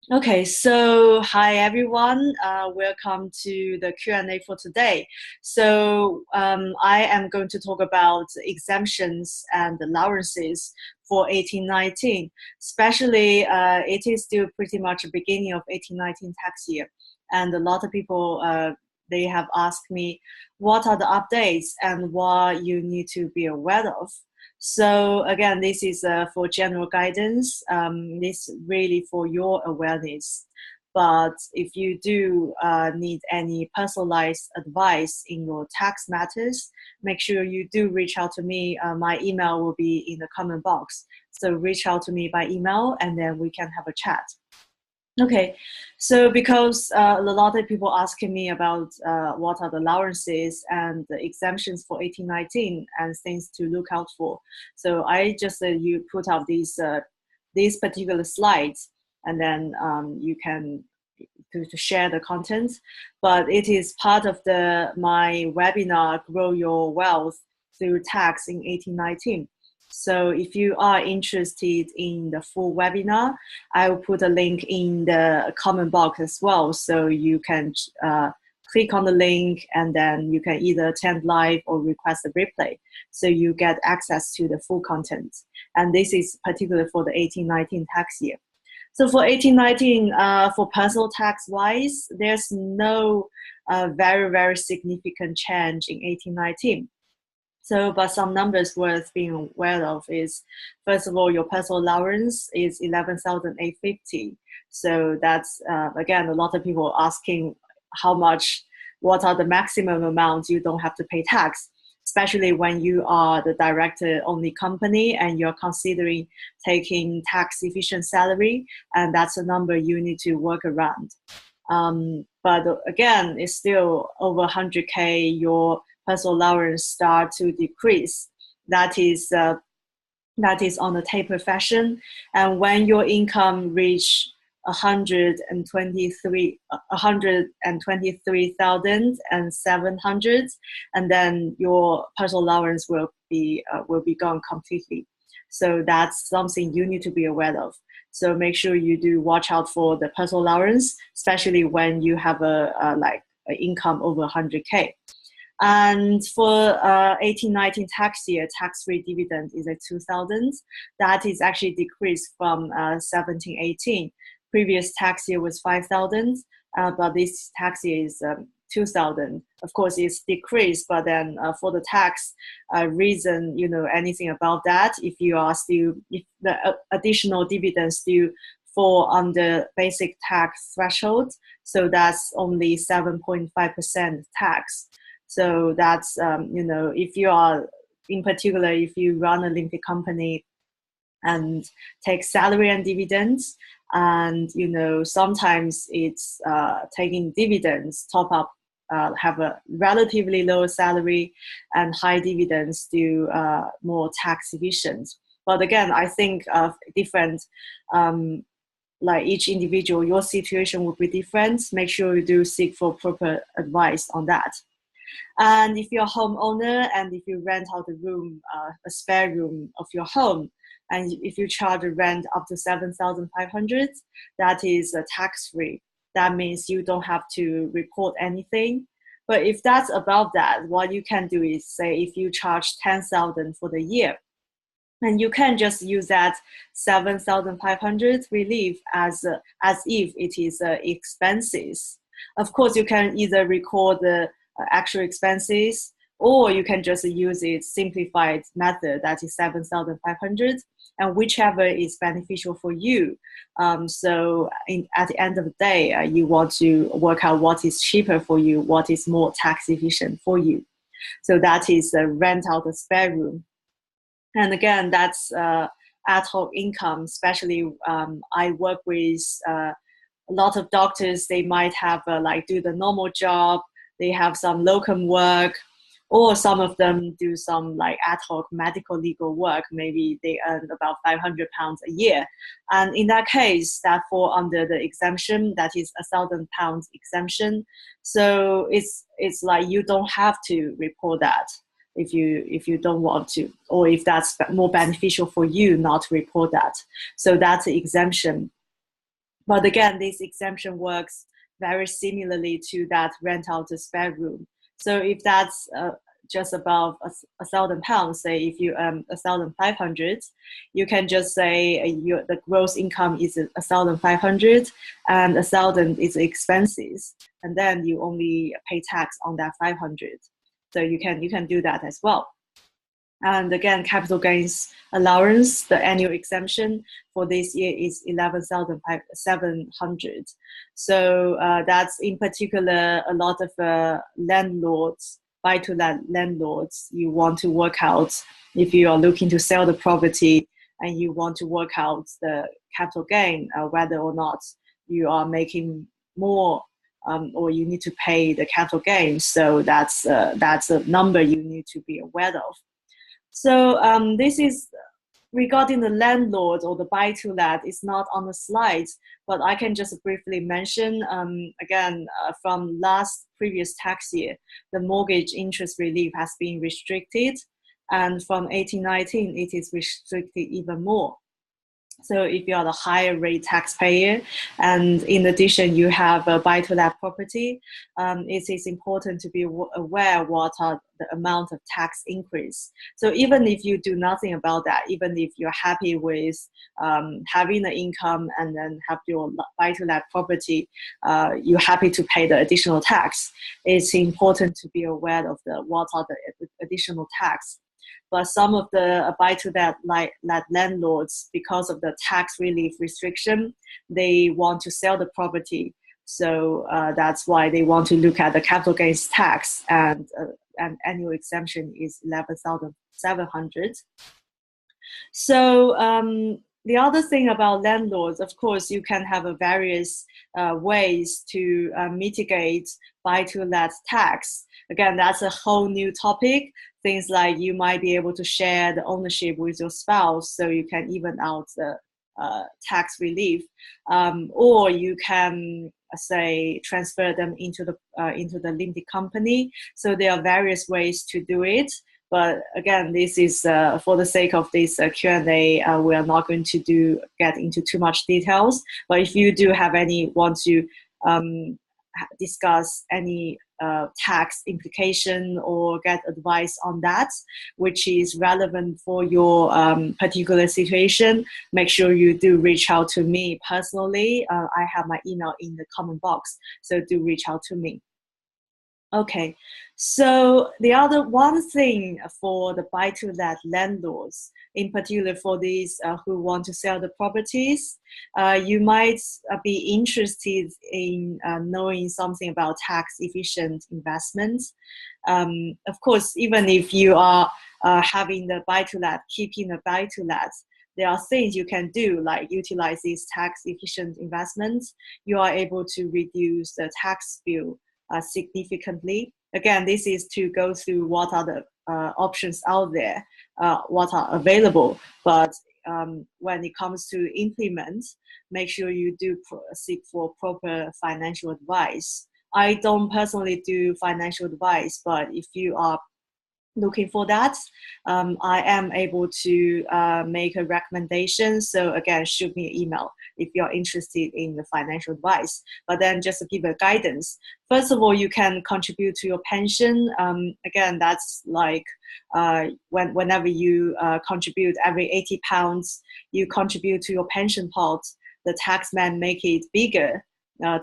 Okay, so hi everyone. Welcome to the Q&A for today. I am going to talk about exemptions and allowances for 1819. Especially, it is still pretty much the beginning of 1819 tax year, and a lot of people they have asked me what are the updates and what you need to be aware of. So again, this is for general guidance. This really for your awareness. But if you do need any personalized advice in your tax matters, make sure you do reach out to me. My email will be in the comment box. So reach out to me by email and then we can have a chat. Okay, so because a lot of people asking me about what are the allowances and the exemptions for 1819 and things to look out for, so I just you put out these particular slides, and then you can to share the content. But it is part of my webinar, Grow Your Wealth Through Tax in 1819. So if you are interested in the full webinar, I will put a link in the comment box as well. So you can click on the link and then you can either attend live or request a replay. So you get access to the full content. And this is particular for the 1819 tax year. So for 1819, for personal tax wise, there's no very, very significant change in 1819. So, but some numbers worth being aware of is, first of all, your personal allowance is 11,850. So that's, again, a lot of people asking how much, what are the maximum amounts you don't have to pay tax, especially when you are the director-only company and you're considering taking tax-efficient salary, and that's a number you need to work around. But again, it's still over 100K, your personal allowance start to decrease. That is on a taper fashion. And when your income reach 123,700, and then your personal allowance will be gone completely. So that's something you need to be aware of. So make sure you do watch out for the personal allowance, especially when you have an income over 100K. And for 1819 tax year, tax-free dividend is at 2,000. That is actually decreased from 1718. Previous tax year was 5,000, but this tax year is 2,000. Of course, it's decreased, but then for the tax reason, anything about that, if the additional dividends still fall under basic tax threshold, so that's only 7.5% tax. So that's, if you are, in particular, if you run a limited company and take salary and dividends, and, sometimes it's taking dividends, top up, have a relatively lower salary and high dividends do more tax efficient. But again, I think of different, like each individual, your situation will be different. Make sure you do seek for proper advice on that. And if you're a homeowner and if you rent out a room, a spare room of your home, and if you charge a rent up to 7,500, that is tax-free. That means you don't have to report anything. But if that's above that, what you can do is say if you charge 10,000 for the year, and you can just use that 7,500 relief as if it is expenses. Of course, you can either record the actual expenses, or you can just use it simplified method, that is 7,500, and whichever is beneficial for you. So at the end of the day, you want to work out what is cheaper for you, what is more tax efficient for you. So that is rent out a spare room. And again, that's ad hoc income, especially I work with a lot of doctors. They might have do the normal job, they have some locum work, or some of them do some ad hoc medical legal work. Maybe they earn about £500 a year. And in that case, that fall under the exemption, that is £1,000 exemption. So it's like you don't have to report that if you don't want to, or if that's more beneficial for you not to report that. So that's the exemption. But again, this exemption works very similarly to that rent out a spare room. So if that's just above £1,000, say if you earn 1,500, you can just say the gross income is 1,500 and 1,000 is expenses, and then you only pay tax on that 500. So you can do that as well. And again, capital gains allowance, the annual exemption for this year is 11,700. So that's in particular a lot of landlords, buy-to-let landlords, you want to work out if you are looking to sell the property and you want to work out the capital gain, whether or not you are making more or you need to pay the capital gain. So that's a number you need to be aware of. So this is regarding the landlord or the buy-to-let. It's not on the slides, but I can just briefly mention, again, from previous tax year, the mortgage interest relief has been restricted. And from 1819, it is restricted even more. So if you are the higher rate taxpayer, and in addition you have a buy-to-let property, it is important to be aware what are the amount of tax increase. So even if you do nothing about that, even if you're happy with having the income and then have your buy-to-let property, you're happy to pay the additional tax, it's important to be aware of what are the additional tax. But some of the buy-to-let landlords, because of the tax relief restriction, they want to sell the property. So that's why they want to look at the capital gains tax, and annual exemption is 11,700. So the other thing about landlords, of course, you can have various ways to mitigate buy-to-let tax. Again, that's a whole new topic. Things like you might be able to share the ownership with your spouse, so you can even out the tax relief, or you can say transfer them into the limited company. So there are various ways to do it. But again, this is for the sake of this Q&A, we are not going to get into too much details. But if you do have want to discuss any tax implication or get advice on that, which is relevant for your particular situation, make sure you do reach out to me personally. I have my email in the comment box, so do reach out to me. Okay, so the other one thing for the buy-to-let landlords, in particular for these who want to sell the properties, you might be interested in knowing something about tax-efficient investments. Of course, even if you are having the buy-to-let, keeping the buy-to-let, there are things you can do, like utilize these tax-efficient investments. You are able to reduce the tax bill significantly. Again, this is to go through what are the options out there, what are available. But when it comes to implement, make sure you do seek for proper financial advice. I don't personally do financial advice, but if you are looking for that, I am able to make a recommendation. So again, shoot me an email if you're interested in the financial advice. But then just to give a guidance, first of all, you can contribute to your pension. Again, that's like whenever you contribute every £80, you contribute to your pension pot, the taxman make it bigger,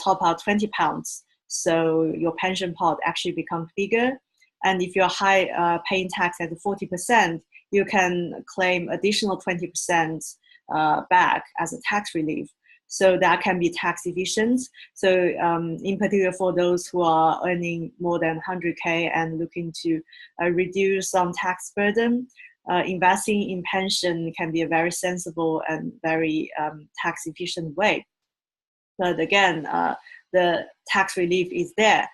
top out £20. So your pension pot actually becomes bigger. And if you're high paying tax at 40%, you can claim additional 20% back as a tax relief. So that can be tax efficient. So in particular for those who are earning more than 100K and looking to reduce some tax burden, investing in pension can be a very sensible and very tax efficient way. But again, the tax relief is there.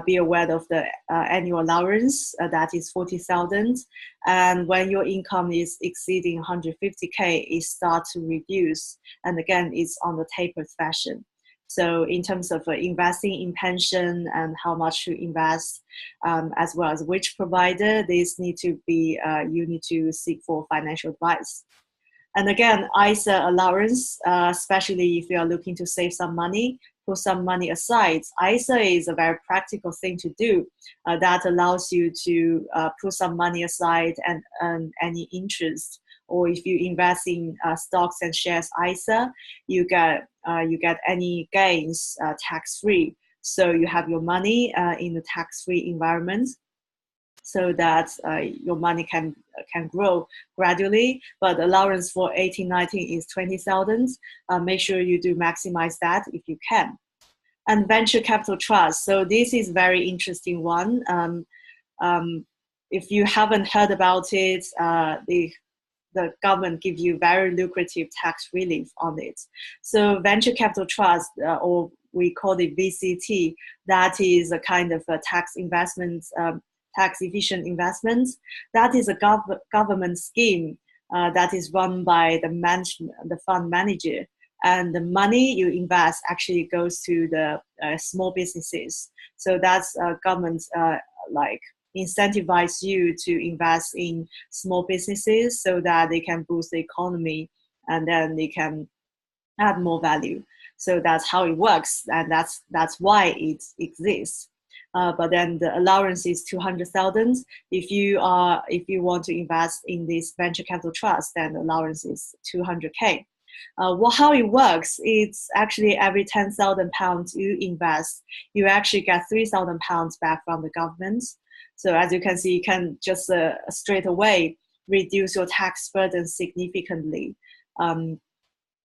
Be aware of the annual allowance, that is 40,000. And when your income is exceeding 150K, it starts to reduce. And again, it's on the tapered fashion. So in terms of investing in pension and how much to invest, as well as which provider, this need to be, you need to seek for financial advice. And again, ISA allowance, especially if you are looking to save some money, put some money aside. ISA is a very practical thing to do that allows you to put some money aside and earn any interest. Or if you invest in stocks and shares ISA, you get any gains tax-free. So you have your money in a tax-free environment, so that your money can grow gradually. But allowance for 18-19 is 20,000. Make sure you do maximize that if you can. And venture capital trust. So this is very interesting one. If you haven't heard about it, the government give you very lucrative tax relief on it. So venture capital trust, or we call it VCT, that is a kind of a tax investment, tax efficient investment. That is a government scheme that is run by the fund manager. And the money you invest actually goes to the small businesses. So that's government like incentivize you to invest in small businesses so that they can boost the economy and then they can add more value. So that's how it works, and that's why it exists. But then the allowance is 200,000. If you want to invest in this venture capital trust, then the allowance is 200K. How it works, it's actually every 10,000 pounds you invest, you actually get 3,000 pounds back from the government. So as you can see, you can just straight away reduce your tax burden significantly.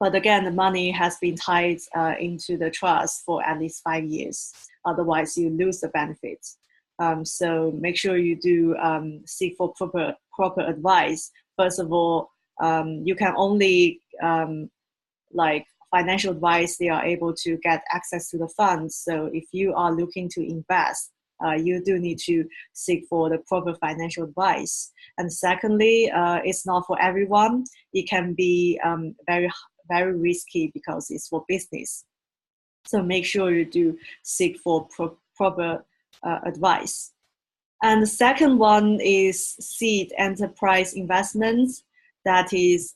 But again, the money has been tied into the trust for at least 5 years. Otherwise, you lose the benefits. So make sure you do seek for proper advice. First of all, you can only like financial advice, they are able to get access to the funds. So if you are looking to invest, you do need to seek for the proper financial advice. And secondly, it's not for everyone. It can be very, very risky because it's for business. So make sure you do seek for proper advice. And the second one is seed enterprise investments. That is,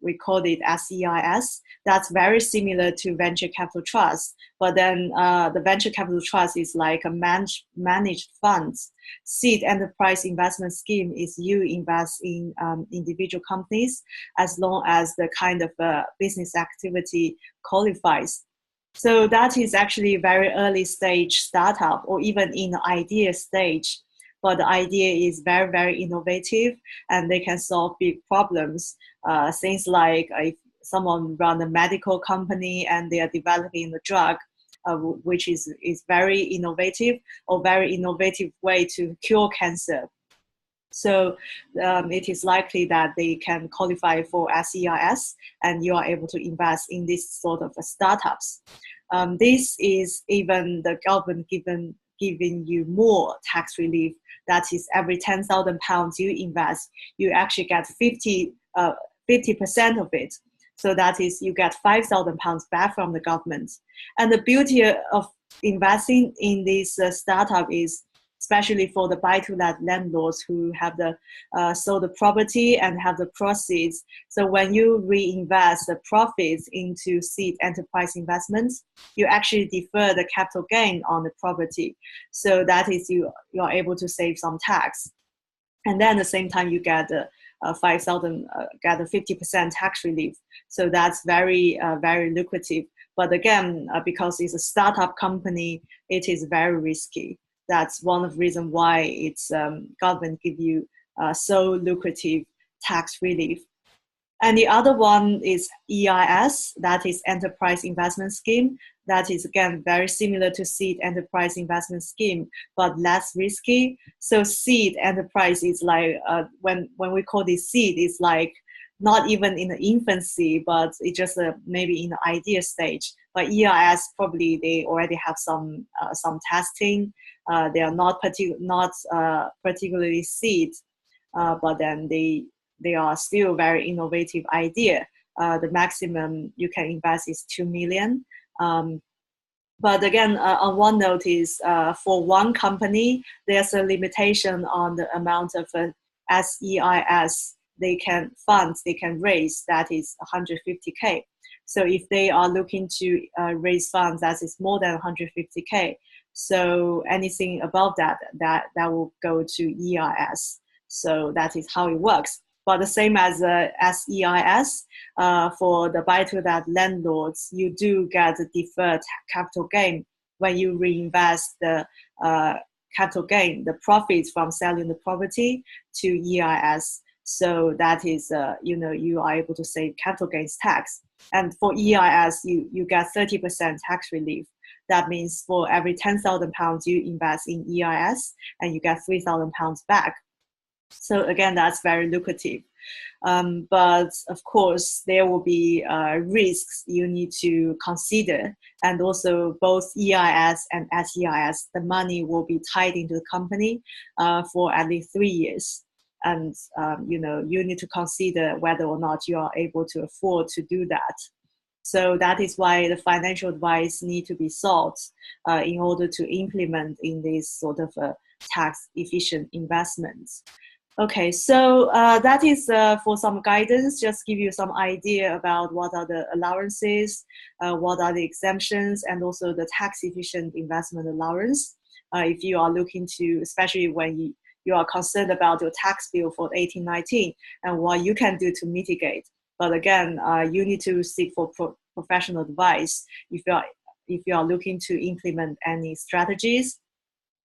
we call it SEIS. That's very similar to venture capital trust, but then the venture capital trust is like a managed funds. Seed enterprise investment scheme is you invest in individual companies as long as the kind of business activity qualifies. So that is actually a very early stage startup or even in the idea stage. But the idea is very, very innovative and they can solve big problems. Things like if someone run a medical company and they are developing the drug, which is very innovative or very innovative way to cure cancer. So it is likely that they can qualify for SEIS and you are able to invest in this sort of startups. This is even the government giving you more tax relief. That is every 10,000 pounds you invest, you actually get 50% of it. So that is you get 5,000 pounds back from the government. And the beauty of investing in this startup is, especially for the buy-to-let landlords who have sold the property and have the proceeds. So when you reinvest the profits into seed enterprise investments, you actually defer the capital gain on the property. So that is you are able to save some tax. And then at the same time, you get 5,000, get a 50% tax relief. So that's very, very lucrative. But again, because it's a startup company, it is very risky. That's one of the reasons why it's government give you so lucrative tax relief. And the other one is EIS, that is Enterprise Investment Scheme. That is, again, very similar to Seed Enterprise Investment Scheme, but less risky. So Seed Enterprise is like, when we call this seed, it's like not even in the infancy, but it's just maybe in the idea stage. But EIS, probably they already have some testing. They are not particularly seed, but then they are still very innovative idea. The maximum you can invest is 2 million. But again, on one note is for one company, there's a limitation on the amount of SEIS funds they can raise, that is 150K. So if they are looking to raise funds that is more than 150K, so anything above that will go to EIS. So that is how it works. But the same as SEIS, for the buy-to-let landlords, you do get a deferred capital gain when you reinvest the capital gain, the profits from selling the property to EIS. So that is, you are able to save capital gains tax. And for EIS, you get 30% tax relief. That means for every £10,000 you invest in EIS, and you get £3,000 back. So again, that's very lucrative. But of course, there will be risks you need to consider. And also both EIS and SEIS, the money will be tied into the company for at least 3 years. And you need to consider whether or not you are able to afford to do that. So that is why the financial advice need to be sought in order to implement in this sort of tax efficient investments. Okay, so that is for some guidance, just give you some idea about what are the allowances, what are the exemptions, and also the tax efficient investment allowance. If you are looking to, especially when you are concerned about your tax bill for 18-19 and what you can do to mitigate. But again, you need to seek for professional advice if you are looking to implement any strategies.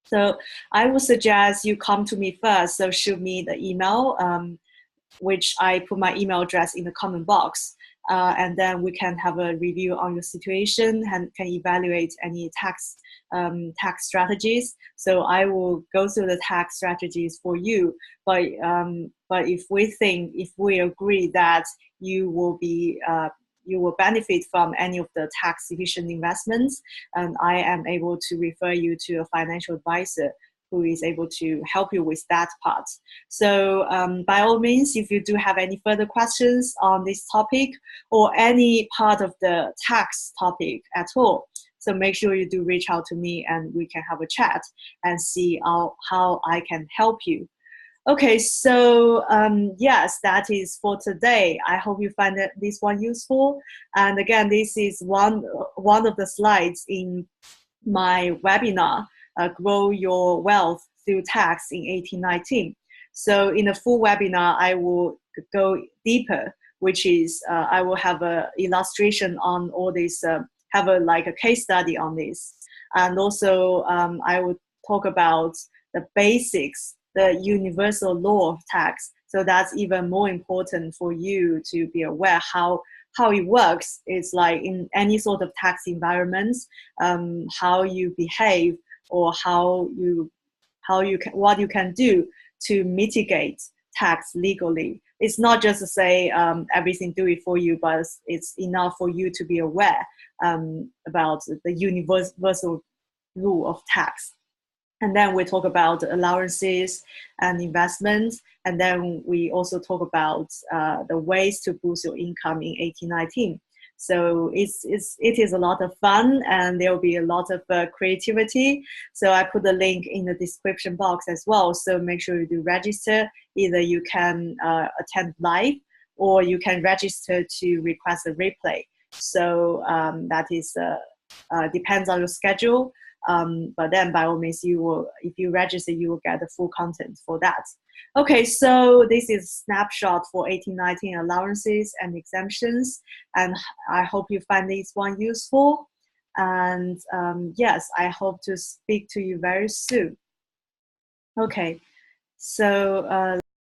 So I would suggest you come to me first. So shoot me the email, which I put my email address in the comment box. And then we can have a review on your situation and can evaluate any tax strategies. So I will go through the tax strategies for you. But if we agree that you will benefit from any of the tax efficient investments, and I am able to refer you to a financial advisor who is able to help you with that part. So by all means, if you do have any further questions on this topic or any part of the tax topic at all, so make sure you do reach out to me and we can have a chat and see how I can help you. Okay, so yes, that is for today. I hope you find this one useful. And again, this is one of the slides in my webinar, Grow Your Wealth Through Tax in 18-19. So in the full webinar, I will go deeper, which is I will have an illustration on all this, have a case study on this. And also I will talk about the basics, the universal law of tax. So that's even more important for you to be aware how it works. It's like in any sort of tax environment, how you behave or what you can do to mitigate tax legally. It's not just to say everything do it for you, but it's enough for you to be aware about the universal rule of tax. And then we talk about allowances and investments. And then we also talk about the ways to boost your income in 18-19. So it is a lot of fun, and there will be a lot of creativity. So I put the link in the description box as well. So make sure you do register. Either you can attend live or you can register to request a replay. So that is depends on your schedule. But then by all means, if you register, you will get the full content for that. Okay, so this is a snapshot for 18-19 allowances and exemptions. And I hope you find this one useful. And yes, I hope to speak to you very soon. Okay, so